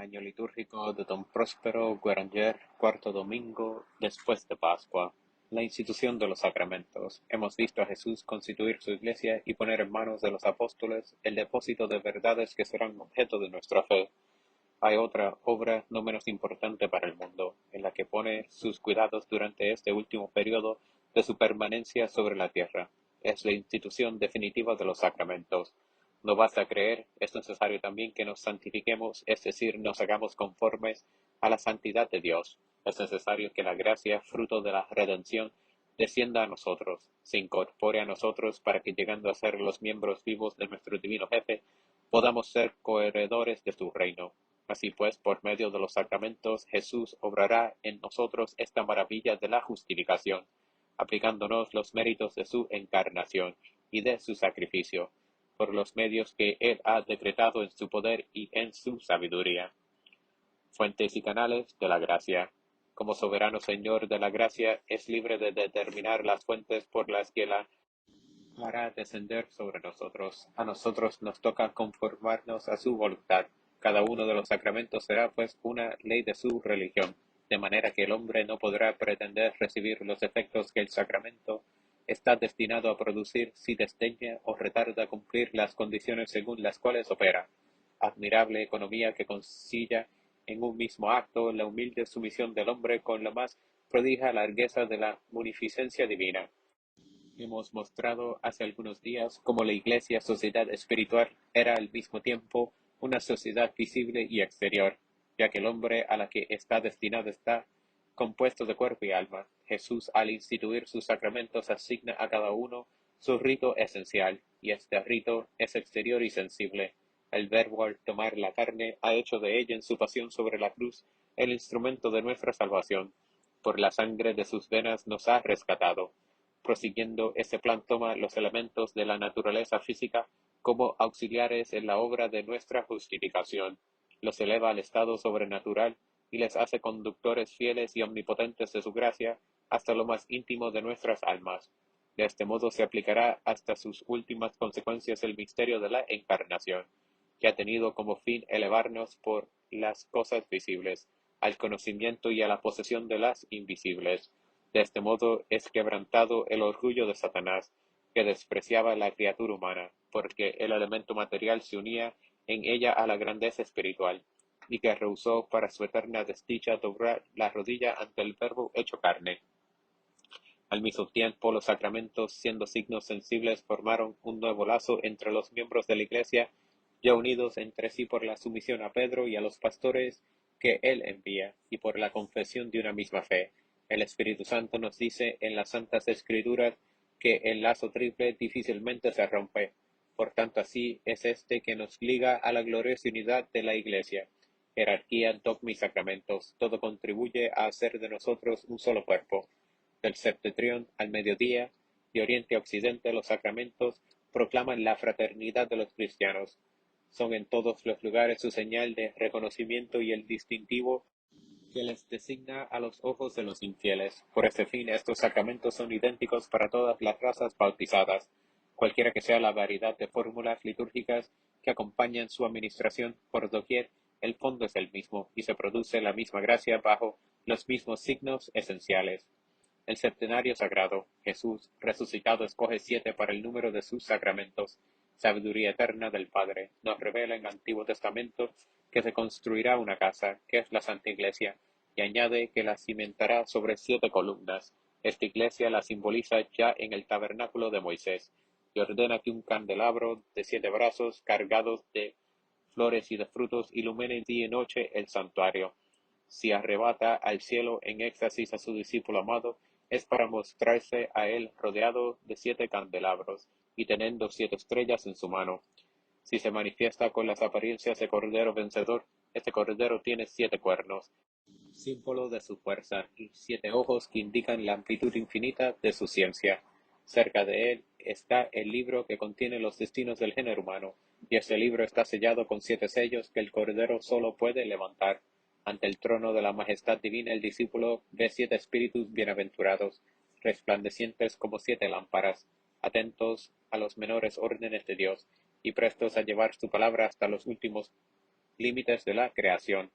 Año litúrgico de Don Próspero Gueranger, cuarto domingo después de Pascua. La institución de los sacramentos. Hemos visto a Jesús constituir su iglesia y poner en manos de los apóstoles el depósito de verdades que serán objeto de nuestra fe. Hay otra obra no menos importante para el mundo, en la que pone sus cuidados durante este último periodo de su permanencia sobre la tierra. Es la institución definitiva de los sacramentos. No basta creer, es necesario también que nos santifiquemos, es decir, nos hagamos conformes a la santidad de Dios. Es necesario que la gracia, fruto de la redención, descienda a nosotros, se incorpore a nosotros para que, llegando a ser los miembros vivos de nuestro divino jefe, podamos ser coheredores de su reino. Así pues, por medio de los sacramentos, Jesús obrará en nosotros esta maravilla de la justificación, aplicándonos los méritos de su encarnación y de su sacrificio, por los medios que Él ha decretado en su poder y en su sabiduría. Fuentes y canales de la gracia. Como soberano Señor de la gracia, es libre de determinar las fuentes por las que la hará descender sobre nosotros. A nosotros nos toca conformarnos a su voluntad. Cada uno de los sacramentos será pues una ley de su religión, de manera que el hombre no podrá pretender recibir los efectos que el sacramento está destinado a producir si desdeña o retarda cumplir las condiciones según las cuales opera. Admirable economía que concilla en un mismo acto la humilde sumisión del hombre con la más prodigiosa largueza de la munificencia divina. Hemos mostrado hace algunos días cómo la Iglesia, sociedad espiritual, era al mismo tiempo una sociedad visible y exterior, ya que el hombre a la que está destinado está compuesto de cuerpo y alma. Jesús, al instituir sus sacramentos, asigna a cada uno su rito esencial, y este rito es exterior y sensible. El Verbo, al tomar la carne, ha hecho de ella en su pasión sobre la cruz el instrumento de nuestra salvación. Por la sangre de sus venas nos ha rescatado. Prosiguiendo, ese plan toma los elementos de la naturaleza física como auxiliares en la obra de nuestra justificación, los eleva al estado sobrenatural y les hace conductores fieles y omnipotentes de su gracia hasta lo más íntimo de nuestras almas. De este modo se aplicará hasta sus últimas consecuencias el misterio de la encarnación, que ha tenido como fin elevarnos por las cosas visibles, al conocimiento y a la posesión de las invisibles. De este modo es quebrantado el orgullo de Satanás, que despreciaba la criatura humana, porque el elemento material se unía en ella a la grandeza espiritual, y que rehusó para su eterna desdicha doblar la rodilla ante el Verbo hecho carne. Al mismo tiempo, los sacramentos, siendo signos sensibles, formaron un nuevo lazo entre los miembros de la Iglesia, ya unidos entre sí por la sumisión a Pedro y a los pastores que él envía, y por la confesión de una misma fe. El Espíritu Santo nos dice en las Santas Escrituras que el lazo triple difícilmente se rompe. Por tanto, así es este que nos liga a la gloriosa unidad de la Iglesia. Jerarquía, dogma y sacramentos, todo contribuye a hacer de nosotros un solo cuerpo. Del septentrión al mediodía, de oriente a occidente, los sacramentos proclaman la fraternidad de los cristianos. Son en todos los lugares su señal de reconocimiento y el distintivo que les designa a los ojos de los infieles. Por este fin, estos sacramentos son idénticos para todas las razas bautizadas, cualquiera que sea la variedad de fórmulas litúrgicas que acompañan su administración por doquier, el fondo es el mismo y se produce la misma gracia bajo los mismos signos esenciales. El septenario sagrado, Jesús resucitado escoge 7 para el número de sus sacramentos. Sabiduría eterna del Padre nos revela en el Antiguo Testamento que se construirá una casa, que es la Santa Iglesia, y añade que la cimentará sobre 7 columnas. Esta iglesia la simboliza ya en el tabernáculo de Moisés, y ordena que un candelabro de 7 brazos cargados de flores y de frutos ilumine día y noche el santuario. Si arrebata al cielo en éxtasis a su discípulo amado, es para mostrarse a él rodeado de 7 candelabros y teniendo 7 estrellas en su mano. Si se manifiesta con las apariencias de cordero vencedor, este cordero tiene 7 cuernos, símbolo de su fuerza, y 7 ojos que indican la amplitud infinita de su ciencia. Cerca de él está el libro que contiene los destinos del género humano, y este libro está sellado con 7 sellos que el Cordero solo puede levantar. Ante el trono de la majestad divina el discípulo ve 7 espíritus bienaventurados, resplandecientes como 7 lámparas, atentos a los menores órdenes de Dios, y prestos a llevar su palabra hasta los últimos límites de la creación.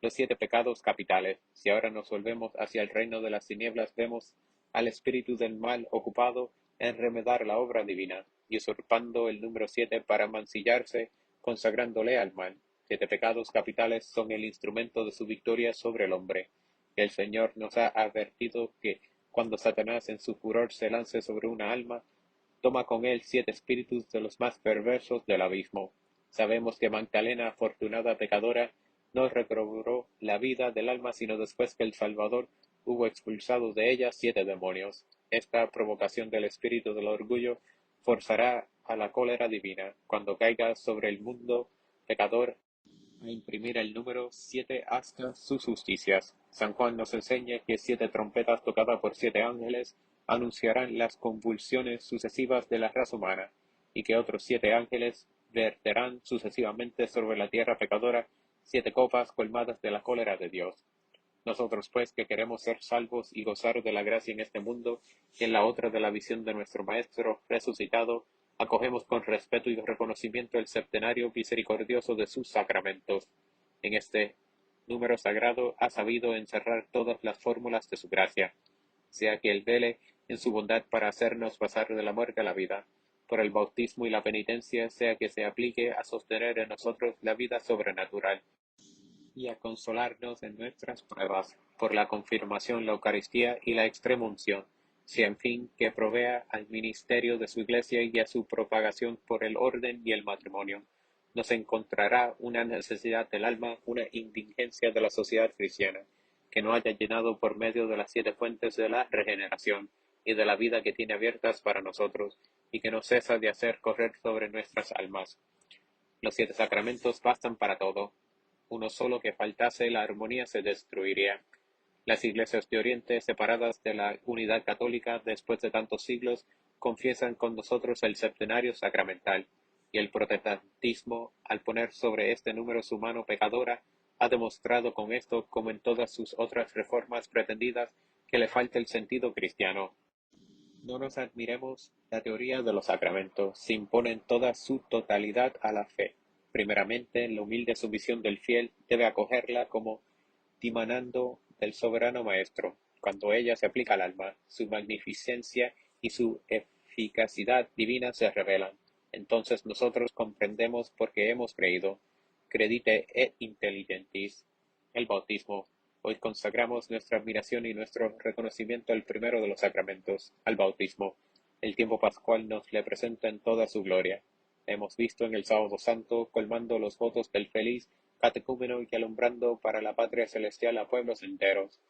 Los 7 pecados capitales. Si ahora nos volvemos hacia el reino de las tinieblas, vemos al espíritu del mal ocupado en remedar la obra divina, y usurpando el número 7 para mancillarse, consagrándole al mal. 7 pecados capitales son el instrumento de su victoria sobre el hombre. El Señor nos ha advertido que cuando Satanás en su furor se lance sobre una alma, toma con él 7 espíritus de los más perversos del abismo. Sabemos que Magdalena, afortunada pecadora, no recobró la vida del alma sino después que el Salvador hubo expulsado de ella 7 demonios. Esta provocación del espíritu del orgullo forzará a la cólera divina, cuando caiga sobre el mundo pecador, a imprimir el número 7 hasta sus justicias. San Juan nos enseña que 7 trompetas tocadas por 7 ángeles anunciarán las convulsiones sucesivas de la raza humana, y que otros 7 ángeles verterán sucesivamente sobre la tierra pecadora 7 copas colmadas de la cólera de Dios. Nosotros pues, que queremos ser salvos y gozar de la gracia en este mundo y en la otra de la visión de nuestro Maestro resucitado, acogemos con respeto y reconocimiento el septenario misericordioso de sus sacramentos. En este número sagrado ha sabido encerrar todas las fórmulas de su gracia, sea que Él vele en su bondad para hacernos pasar de la muerte a la vida, por el bautismo y la penitencia, sea que se aplique a sostener en nosotros la vida sobrenatural y a consolarnos en nuestras pruebas, por la confirmación, la Eucaristía y la extremunción, sea en fin que provea al ministerio de su Iglesia y a su propagación por el orden y el matrimonio. Nos encontrará una necesidad del alma, una indigencia de la sociedad cristiana, que no haya llenado por medio de las 7 fuentes de la regeneración y de la vida que tiene abiertas para nosotros, y que no cesa de hacer correr sobre nuestras almas. Los 7 sacramentos bastan para todo. Uno solo que faltase, la armonía se destruiría. Las iglesias de Oriente, separadas de la unidad católica después de tantos siglos, confiesan con nosotros el septenario sacramental, y el protestantismo, al poner sobre este número su mano pecadora, ha demostrado con esto, como en todas sus otras reformas pretendidas, que le falta el sentido cristiano. No nos admiremos la teoría de los sacramentos, se impone en toda su totalidad a la fe. Primeramente, la humilde sumisión del fiel debe acogerla como dimanando del soberano Maestro. Cuando ella se aplica al alma, su magnificencia y su eficacidad divina se revelan. Entonces nosotros comprendemos porque hemos creído. Credite et intelligentis. El bautismo. Hoy consagramos nuestra admiración y nuestro reconocimiento al primero de los sacramentos, al bautismo. El tiempo pascual nos le presenta en toda su gloria. Hemos visto en el Sábado Santo, colmando los votos del feliz catecúmeno y alumbrando para la patria celestial a pueblos enteros.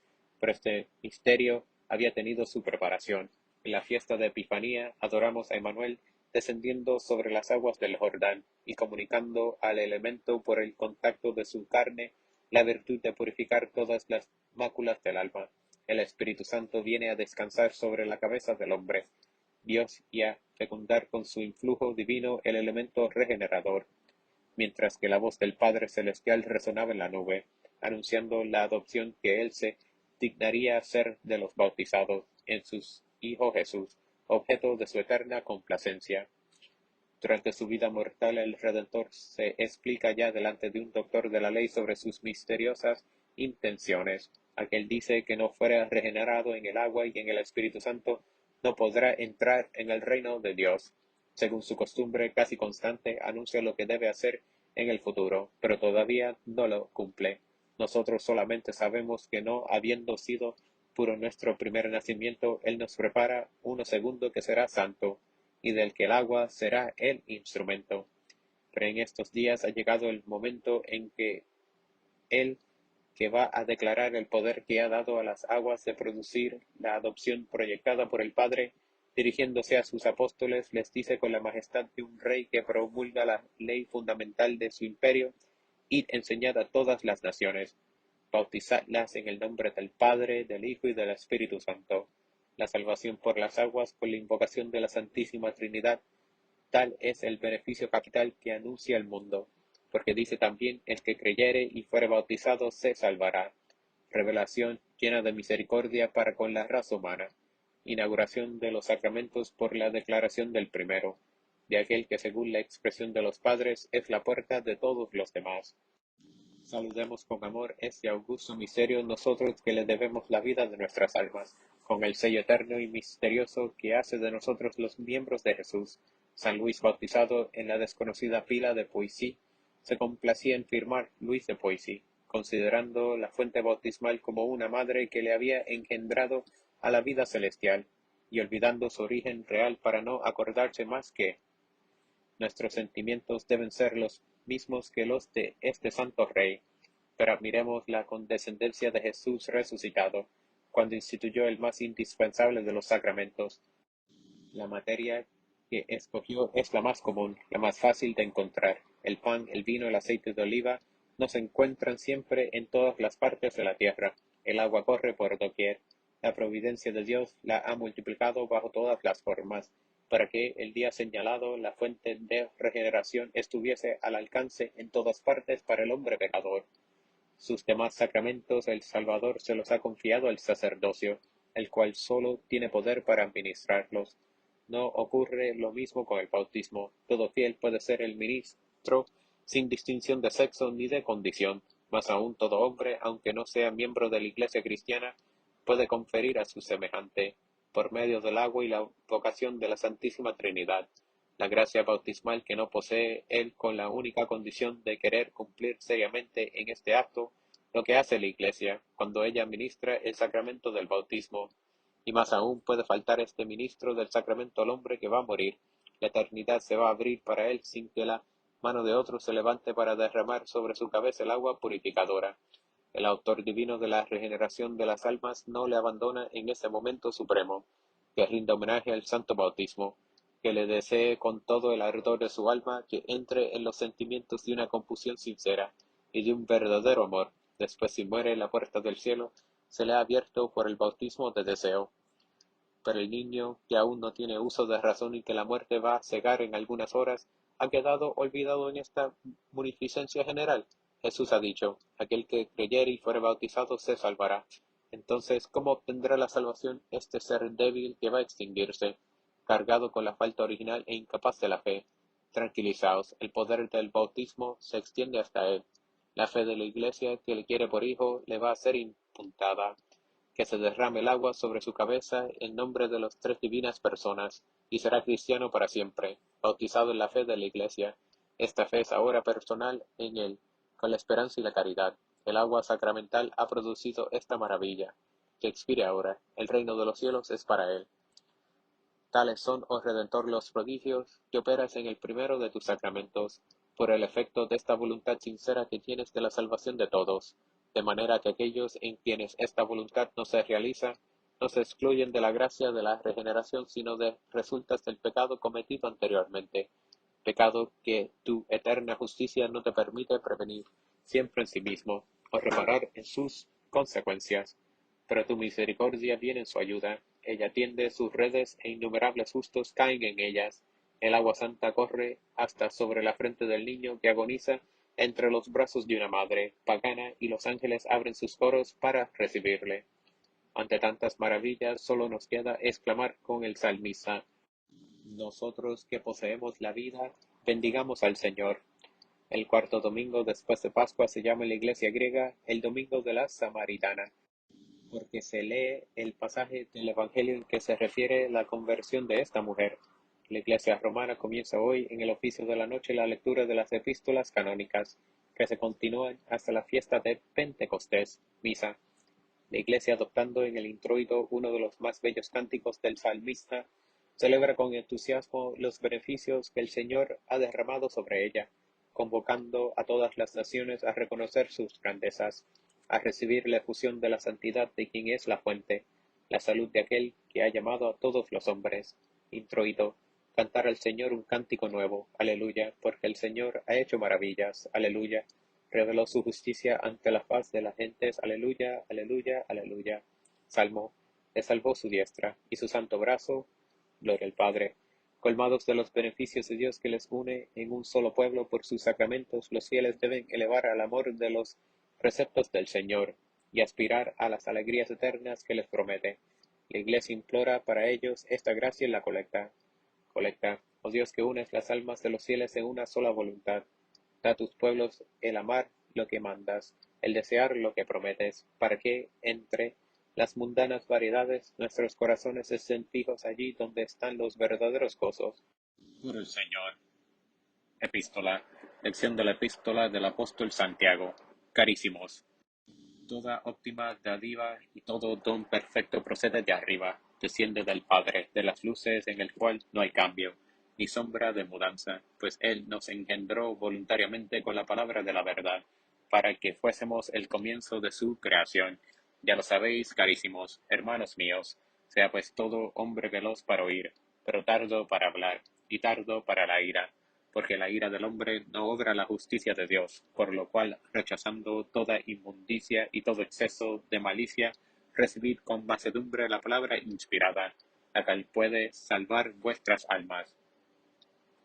Pero este misterio había tenido su preparación. En la fiesta de Epifanía adoramos a Emmanuel descendiendo sobre las aguas del Jordán y comunicando al elemento por el contacto de su carne la virtud de purificar todas las máculas del alma. El Espíritu Santo viene a descansar sobre la cabeza del hombre, Dios, y a fecundar con su influjo divino el elemento regenerador, mientras que la voz del Padre Celestial resonaba en la nube, anunciando la adopción que Él se dignaría hacer de los bautizados en su Hijo Jesús, objeto de su eterna complacencia. Durante su vida mortal, el Redentor se explica ya delante de un doctor de la ley sobre sus misteriosas intenciones. Aquel dice que no fuera regenerado en el agua y en el Espíritu Santo, no podrá entrar en el reino de Dios. Según su costumbre casi constante, anuncia lo que debe hacer en el futuro, pero todavía no lo cumple. Nosotros solamente sabemos que no habiendo sido puro nuestro primer nacimiento, Él nos prepara uno segundo que será santo, y del que el agua será el instrumento. Pero en estos días ha llegado el momento en que Él, que va a declarar el poder que ha dado a las aguas de producir la adopción proyectada por el Padre, dirigiéndose a sus apóstoles, les dice con la majestad de un rey que promulga la ley fundamental de su imperio: id, enseñad a todas las naciones, bautizadlas en el nombre del Padre, del Hijo y del Espíritu Santo. La salvación por las aguas con la invocación de la Santísima Trinidad, tal es el beneficio capital que anuncia el mundo, porque dice también: el que creyere y fuere bautizado se salvará. Revelación llena de misericordia para con la raza humana. Inauguración de los sacramentos por la declaración del primero. de aquel que según la expresión de los padres es la puerta de todos los demás. Saludemos con amor este augusto misterio nosotros que le debemos la vida de nuestras almas, con el sello eterno y misterioso que hace de nosotros los miembros de Jesús. San Luis, bautizado en la desconocida pila de Poissy, se complacía en firmar Luis de Poissy, considerando la fuente bautismal como una madre que le había engendrado a la vida celestial, y olvidando su origen real para no acordarse más que nuestros sentimientos deben ser los mismos que los de este santo rey, pero admiremos la condescendencia de Jesús resucitado, cuando instituyó el más indispensable de los sacramentos. La materia que escogió es la más común, la más fácil de encontrar. El pan, el vino, el aceite de oliva no se encuentran siempre en todas las partes de la tierra. El agua corre por doquier. La providencia de Dios la ha multiplicado bajo todas las formas, para que el día señalado la fuente de regeneración estuviese al alcance en todas partes para el hombre pecador. Sus demás sacramentos el Salvador se los ha confiado al sacerdocio, el cual solo tiene poder para administrarlos. No ocurre lo mismo con el bautismo. Todo fiel puede ser el ministro sin distinción de sexo ni de condición, mas aún todo hombre, aunque no sea miembro de la Iglesia cristiana, puede conferir a su semejante, por medio del agua y la vocación de la Santísima Trinidad, la gracia bautismal que no posee él con la única condición de querer cumplir seriamente en este acto lo que hace la Iglesia cuando ella ministra el sacramento del bautismo. Y más aún puede faltar este ministro del sacramento al hombre que va a morir. La eternidad se va a abrir para él sin que la mano de otro se levante para derramar sobre su cabeza el agua purificadora. El autor divino de la regeneración de las almas no le abandona en ese momento supremo, que rinda homenaje al santo bautismo, que le desee con todo el ardor de su alma que entre en los sentimientos de una confusión sincera y de un verdadero amor. Después, si muere, la puerta del cielo se le ha abierto por el bautismo de deseo. Pero el niño, que aún no tiene uso de razón y que la muerte va a cegar en algunas horas, ha quedado olvidado en esta munificencia general. Jesús ha dicho, aquel que creyere y fuere bautizado se salvará. Entonces, ¿cómo obtendrá la salvación este ser débil que va a extinguirse, cargado con la falta original e incapaz de la fe? Tranquilizaos, el poder del bautismo se extiende hasta él. La fe de la Iglesia, que le quiere por hijo, le va a ser imputada, que se derrame el agua sobre su cabeza en nombre de las tres divinas personas, y será cristiano para siempre, bautizado en la fe de la Iglesia. Esta fe es ahora personal en él, con la esperanza y la caridad. El agua sacramental ha producido esta maravilla, que expire ahora. El reino de los cielos es para él. Tales son, oh Redentor, los prodigios que operas en el primero de tus sacramentos, por el efecto de esta voluntad sincera que tienes de la salvación de todos, de manera que aquellos en quienes esta voluntad no se realiza, no se excluyen de la gracia de la regeneración, sino de resultas del pecado cometido anteriormente, pecado que tu eterna justicia no te permite prevenir siempre en sí mismo, o reparar en sus consecuencias. Pero tu misericordia viene en su ayuda, ella tiende sus redes e innumerables justos caen en ellas. El agua santa corre hasta sobre la frente del niño que agoniza entre los brazos de una madre pagana y los ángeles abren sus coros para recibirle. Ante tantas maravillas solo nos queda exclamar con el salmista, nosotros que poseemos la vida, bendigamos al Señor. El cuarto domingo después de Pascua se llama en la iglesia griega el Domingo de la Samaritana, porque se lee el pasaje del Evangelio en que se refiere la conversión de esta mujer. La Iglesia romana comienza hoy en el oficio de la noche la lectura de las epístolas canónicas, que se continúan hasta la fiesta de Pentecostés, misa. La Iglesia, adoptando en el introito uno de los más bellos cánticos del salmista, celebra con entusiasmo los beneficios que el Señor ha derramado sobre ella, convocando a todas las naciones a reconocer sus grandezas, a recibir la efusión de la santidad de quien es la fuente, la salud de aquel que ha llamado a todos los hombres. Introito, cantar al Señor un cántico nuevo, aleluya, porque el Señor ha hecho maravillas, aleluya, reveló su justicia ante la faz de las gentes, aleluya, aleluya, aleluya. Salmo, le salvó su diestra, y su santo brazo, gloria al Padre. Colmados de los beneficios de Dios que les une en un solo pueblo por sus sacramentos, los fieles deben elevar al amor de los preceptos del Señor y aspirar a las alegrías eternas que les promete. La Iglesia implora para ellos esta gracia en la colecta. Colecta. Oh Dios, que unes las almas de los fieles en una sola voluntad, da a tus pueblos el amar lo que mandas, el desear lo que prometes, para que entre las mundanas variedades nuestros corazones estén fijos allí donde están los verdaderos gozos. Por el Señor. Epístola. Lección de la epístola del apóstol Santiago. Carísimos, toda óptima dádiva y todo don perfecto procede de arriba, desciende del Padre, de las luces, en el cual no hay cambio, ni sombra de mudanza, pues Él nos engendró voluntariamente con la palabra de la verdad, para que fuésemos el comienzo de su creación. Ya lo sabéis, carísimos, hermanos míos, sea pues todo hombre veloz para oír, pero tardo para hablar, y tardo para la ira, porque la ira del hombre no obra la justicia de Dios, por lo cual, rechazando toda inmundicia y todo exceso de malicia, recibid con mansedumbre la palabra inspirada, la cual puede salvar vuestras almas.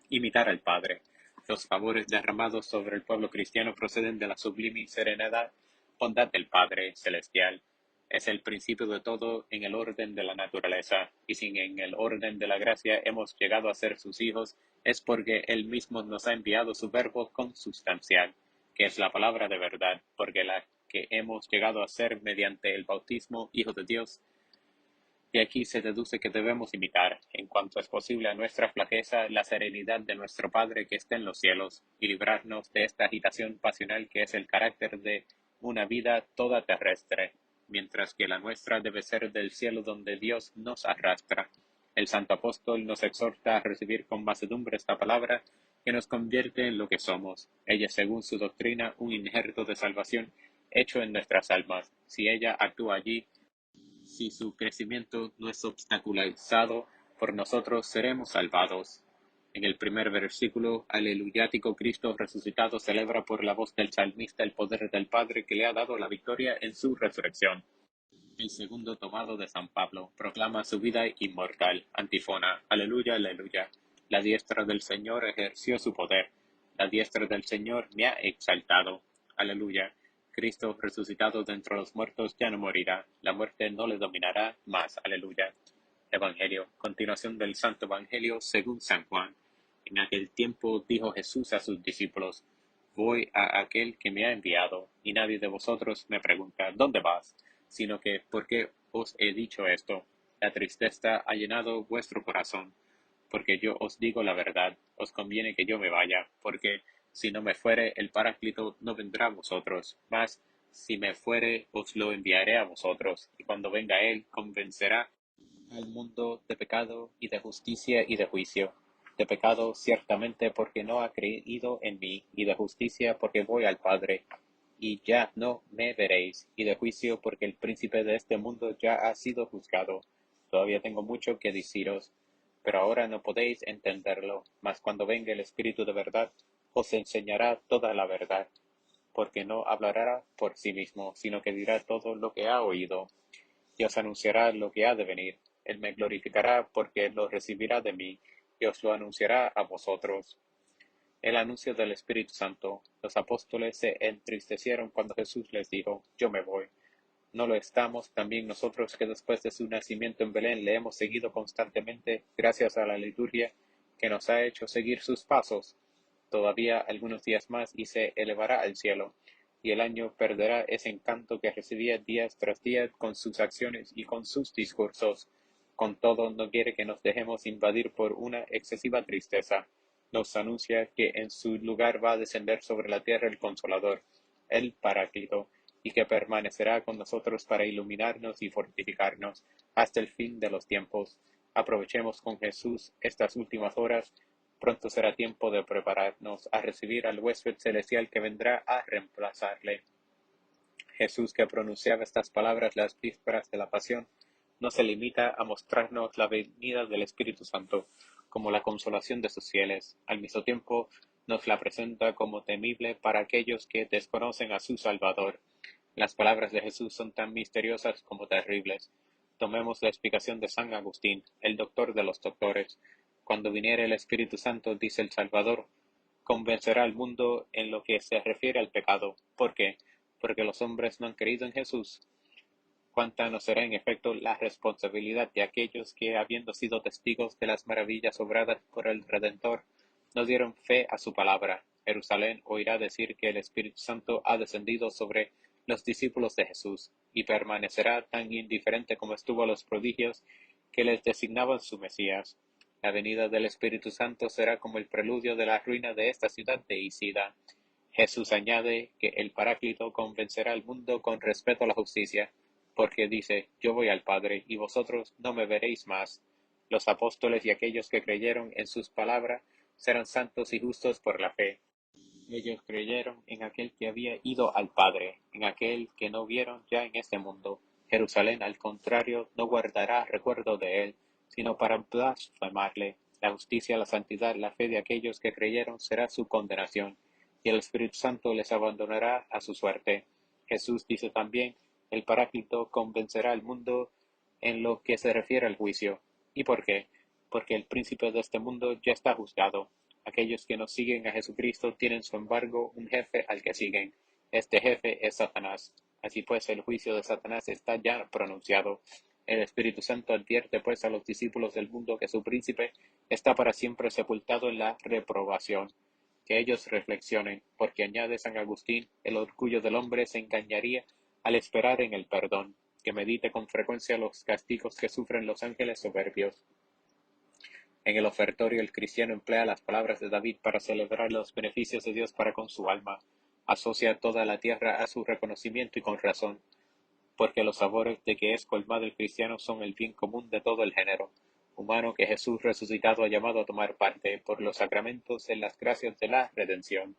Imitar al Padre. Los favores derramados sobre el pueblo cristiano proceden de la sublime y serenidad bondad del Padre celestial. Es el principio de todo en el orden de la naturaleza, y si en el orden de la gracia hemos llegado a ser sus hijos, es porque Él mismo nos ha enviado su verbo consubstancial, que es la palabra de verdad, porque la que hemos llegado a ser mediante el bautismo Hijo de Dios. De aquí se deduce que debemos imitar, en cuanto es posible a nuestra flaqueza, la serenidad de nuestro Padre que está en los cielos, y librarnos de esta agitación pasional que es el carácter de una vida toda terrestre, mientras que la nuestra debe ser del cielo donde Dios nos arrastra. El santo apóstol nos exhorta a recibir con mansedumbre esta palabra que nos convierte en lo que somos. Ella, según su doctrina, un injerto de salvación hecho en nuestras almas. Si ella actúa allí, si su crecimiento no es obstaculizado por nosotros, seremos salvados. En el primer versículo, aleluyático, Cristo resucitado celebra por la voz del salmista el poder del Padre que le ha dado la victoria en su resurrección. El segundo, tomado de San Pablo, proclama su vida inmortal. Antífona. Aleluya, aleluya. La diestra del Señor ejerció su poder. La diestra del Señor me ha exaltado. Aleluya. Cristo resucitado de entre los muertos ya no morirá. La muerte no le dominará más. Aleluya. Evangelio. Continuación del Santo Evangelio según San Juan. En aquel tiempo dijo Jesús a sus discípulos: Voy a aquel que me ha enviado, y nadie de vosotros me pregunta: ¿Dónde vas? Sino que, ¿por qué os he dicho esto? La tristeza ha llenado vuestro corazón. Porque yo os digo la verdad, os conviene que yo me vaya, porque si no me fuere, el Paráclito no vendrá a vosotros, mas si me fuere, os lo enviaré a vosotros, y cuando venga él, convencerá al mundo de pecado y de justicia y de juicio. De pecado, ciertamente, porque no ha creído en mí, y de justicia, porque voy al Padre, y ya no me veréis, y de juicio, porque el príncipe de este mundo ya ha sido juzgado. Todavía tengo mucho que deciros, pero ahora no podéis entenderlo, mas cuando venga el Espíritu de verdad, os enseñará toda la verdad, porque no hablará por sí mismo, sino que dirá todo lo que ha oído, y os anunciará lo que ha de venir. Él me glorificará, porque lo recibirá de mí, y os lo anunciará a vosotros. El anuncio del Espíritu Santo. Los apóstoles se entristecieron cuando Jesús les dijo: Yo me voy. ¿No lo estamos también nosotros, que después de su nacimiento en Belén le hemos seguido constantemente, gracias a la liturgia que nos ha hecho seguir sus pasos? Todavía algunos días más y se elevará al cielo, y el año perderá ese encanto que recibía día tras día con sus acciones y con sus discursos. Con todo, no quiere que nos dejemos invadir por una excesiva tristeza. Nos anuncia que en su lugar va a descender sobre la tierra el Consolador, el Paráclito, y que permanecerá con nosotros para iluminarnos y fortificarnos hasta el fin de los tiempos. Aprovechemos con Jesús estas últimas horas. Pronto será tiempo de prepararnos a recibir al huésped celestial que vendrá a reemplazarle. Jesús, que pronunciaba estas palabras las vísperas de la pasión, no se limita a mostrarnos la venida del Espíritu Santo como la consolación de sus fieles. Al mismo tiempo, nos la presenta como temible para aquellos que desconocen a su Salvador. Las palabras de Jesús son tan misteriosas como terribles. Tomemos la explicación de San Agustín, el doctor de los doctores. Cuando viniere el Espíritu Santo, dice el Salvador, convencerá al mundo en lo que se refiere al pecado. ¿Por qué? Porque los hombres no han creído en Jesús. cuánta no será en efecto la responsabilidad de aquellos que, habiendo sido testigos de las maravillas obradas por el Redentor, no dieron fe a su palabra. Jerusalén oirá decir que el Espíritu Santo ha descendido sobre los discípulos de Jesús, y permanecerá tan indiferente como estuvo a los prodigios que les designaban su Mesías. La venida del Espíritu Santo será como el preludio de la ruina de esta ciudad de Isida. Jesús añade que el Paráclito convencerá al mundo con respeto a la justicia, porque dice: yo voy al Padre, y vosotros no me veréis más. Los apóstoles y aquellos que creyeron en sus palabras serán santos y justos por la fe. Ellos creyeron en aquel que había ido al Padre, en aquel que no vieron ya en este mundo. Jerusalén, al contrario, no guardará recuerdo de él, sino para blasfemarle. La justicia, la santidad, la fe de aquellos que creyeron será su condenación, y el Espíritu Santo les abandonará a su suerte. Jesús dice también: el Paráclito convencerá al mundo en lo que se refiere al juicio. ¿Y por qué? Porque el príncipe de este mundo ya está juzgado. Aquellos que no siguen a Jesucristo tienen sin embargo un jefe al que siguen. Este jefe es Satanás. Así pues, el juicio de Satanás está ya pronunciado. El Espíritu Santo advierte pues a los discípulos del mundo que su príncipe está para siempre sepultado en la reprobación. Que ellos reflexionen, porque añade San Agustín: el orgullo del hombre se engañaría al esperar en el perdón. Que medite con frecuencia los castigos que sufren los ángeles soberbios. En el ofertorio el cristiano emplea las palabras de David para celebrar los beneficios de Dios para con su alma. Asocia toda la tierra a su reconocimiento, y con razón, porque los sabores de que es colmado el cristiano son el bien común de todo el género humano que Jesús resucitado ha llamado a tomar parte por los sacramentos en las gracias de la redención.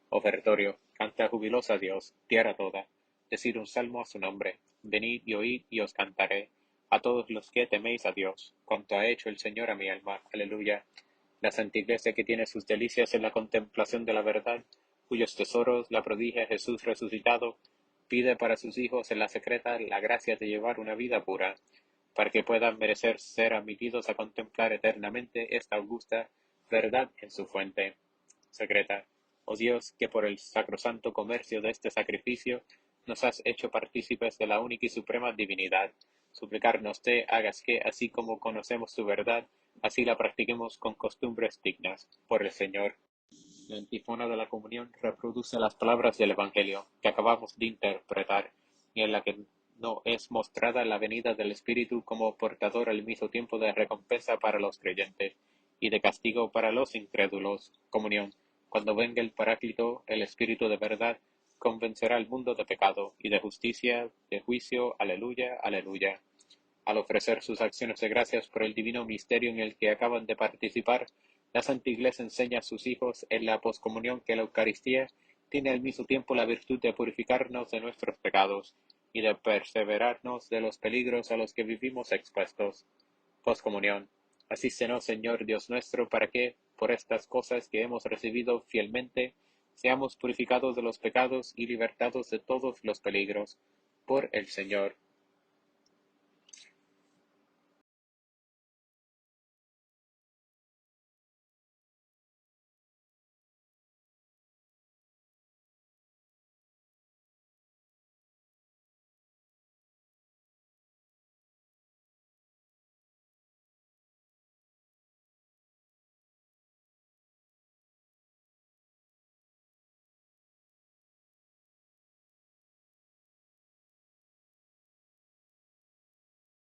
Ofertorio: canta jubilosa a Dios, tierra toda, decid un salmo a su nombre, venid y oíd y os cantaré, a todos los que teméis a Dios, cuanto ha hecho el Señor a mi alma, aleluya. La Santa Iglesia, que tiene sus delicias en la contemplación de la verdad, cuyos tesoros la prodigia Jesús resucitado, pide para sus hijos en la secreta la gracia de llevar una vida pura, para que puedan merecer ser admitidos a contemplar eternamente esta augusta verdad en su fuente secreta. Oh Dios, que por el sacrosanto comercio de este sacrificio nos has hecho partícipes de la única y suprema divinidad, suplicarnos te hagas que, así como conocemos tu verdad, así la practiquemos con costumbres dignas. Por el Señor. La antífona de la comunión reproduce las palabras del Evangelio que acabamos de interpretar, y en la que no es mostrada la venida del Espíritu como portador al mismo tiempo de recompensa para los creyentes y de castigo para los incrédulos. Comunión. Cuando venga el Paráclito, el Espíritu de verdad, convencerá al mundo de pecado y de justicia, de juicio. Aleluya, aleluya. Al ofrecer sus acciones de gracias por el divino misterio en el que acaban de participar, la Santa Iglesia enseña a sus hijos en la poscomunión que la Eucaristía tiene al mismo tiempo la virtud de purificarnos de nuestros pecados y de perseverarnos de los peligros a los que vivimos expuestos. Poscomunión. Asístenos, Señor Dios nuestro, para que, por estas cosas que hemos recibido fielmente, seamos purificados de los pecados y libertados de todos los peligros. Por el Señor.